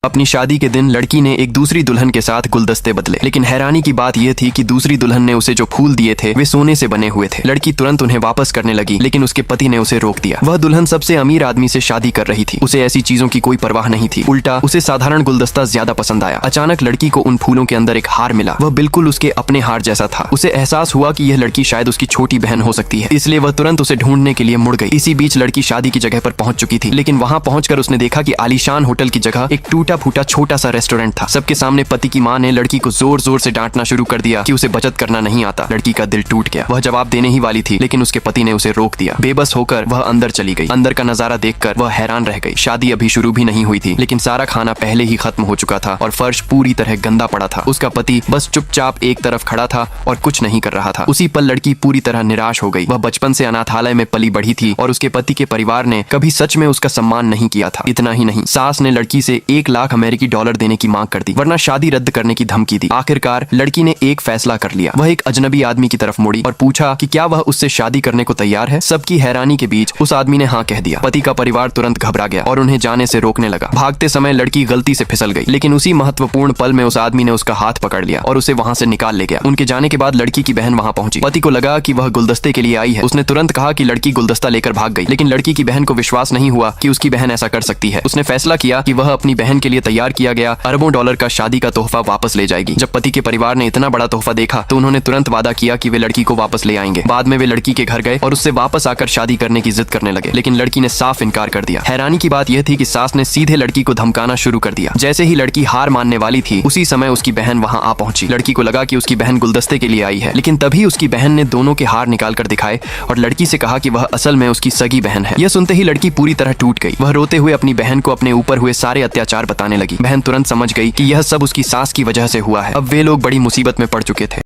अपनी शादी के दिन लड़की ने एक दूसरी दुल्हन के साथ गुलदस्ते बदले, लेकिन हैरानी की बात यह थी कि दूसरी दुल्हन ने उसे जो फूल दिए थे वे सोने से बने हुए थे। लड़की तुरंत उन्हें वापस करने लगी, लेकिन उसके पति ने उसे रोक दिया। वह दुल्हन सबसे अमीर आदमी से शादी कर रही थी, उसे ऐसी चीजों की कोई परवाह नहीं थी। उल्टा उसे साधारण गुलदस्ता ज्यादा पसंद आया। अचानक लड़की को उन फूलों के अंदर एक हार मिला। वह बिल्कुल उसके अपने हार जैसा था। उसे एहसास हुआ कि यह लड़की शायद उसकी छोटी बहन हो सकती है, इसलिए वह तुरंत उसे ढूंढने के लिए मुड़ गई। इसी बीच लड़की शादी की जगह पर पहुंच चुकी थी, लेकिन वहां पहुंचकर उसने देखा कि आलीशान होटल की जगह एक टूटा फूटा छोटा सा रेस्टोरेंट था। सबके सामने पति की मां ने लड़की को जोर जोर से डांटना शुरू कर दिया कि उसे बचत करना नहीं आता। लड़की का दिल टूट गया। वह जवाब देने ही वाली थी, लेकिन उसके पति ने उसे रोक दिया। बेबस होकर वह अंदर चली गई। अंदर का नजारा देखकर वह हैरान रह गई। शादी अभी शुरू भी नहीं हुई थी, लेकिन सारा खाना पहले ही खत्म हो चुका था और फर्श पूरी तरह गंदा पड़ा था। उसका पति बस चुपचाप एक तरफ खड़ा था और कुछ नहीं कर रहा था। उसी पल लड़की पूरी तरह निराश हो गई। वह बचपन से अनाथालय में पली बढ़ी थी और उसके पति के परिवार ने कभी सच में उसका सम्मान नहीं किया था। इतना ही नहीं, सास ने लड़की से 1 लाख अमेरिकी डॉलर देने की मांग कर दी, वरना शादी रद्द करने की धमकी दी। आखिरकार लड़की ने एक फैसला कर लिया। वह एक अजनबी आदमी की तरफ मुड़ी और पूछा कि क्या वह उससे शादी करने को तैयार है। सबकी हैरानी के बीच उस आदमी ने हाँ कह दिया। पति का परिवार तुरंत घबरा गया और उन्हें जाने से रोकने लगा। भागते समय लड़की गलती से फिसल गई, लेकिन उसी महत्वपूर्ण पल में उस आदमी ने उसका हाथ पकड़ लिया और उसे वहां से निकाल ले गया। उनके जाने के बाद लड़की की बहन वहां पहुंची। पति को लगा कि वह गुलदस्ते के लिए आई है। उसने तुरंत कहा कि लड़की गुलदस्ता लेकर भाग गई, लेकिन लड़की की बहन को विश्वास नहीं हुआ कि उसकी बहन ऐसा कर सकती है। उसने फैसला किया कि वह अपनी बहन के लिए तैयार किया गया अरबों डॉलर का शादी का तोहफा वापस ले जाएगी। जब पति के परिवार ने इतना बड़ा तोहफा देखा तो उन्होंने तुरंत वादा किया कि वे लड़की को वापस ले आएंगे। बाद में वे लड़की के घर गए और उससे वापस आकर शादी करने की जिद करने लगे, लेकिन लड़की ने साफ इनकार कर दिया। हैरानी की बात यह थी कि सास ने सीधे लड़की को धमकाना शुरू कर दिया। जैसे ही लड़की हार मानने वाली थी, उसी समय उसकी बहन वहां आ पहुंची। लड़की को लगा कि उसकी बहन गुलदस्ते के लिए आई है, लेकिन तभी उसकी बहन ने दोनों के हार निकाल कर दिखाए और लड़की से कहा कि वह असल में उसकी सगी बहन है। यह सुनते ही लड़की पूरी तरह टूट गई। वह रोते हुए अपनी बहन को अपने ऊपर हुए सारे अत्याचार बताने लगी। बहन तुरंत समझ गई कि यह सब उसकी सास की वजह से हुआ है। अब वे लोग बड़ी मुसीबत में पड़ चुके थे।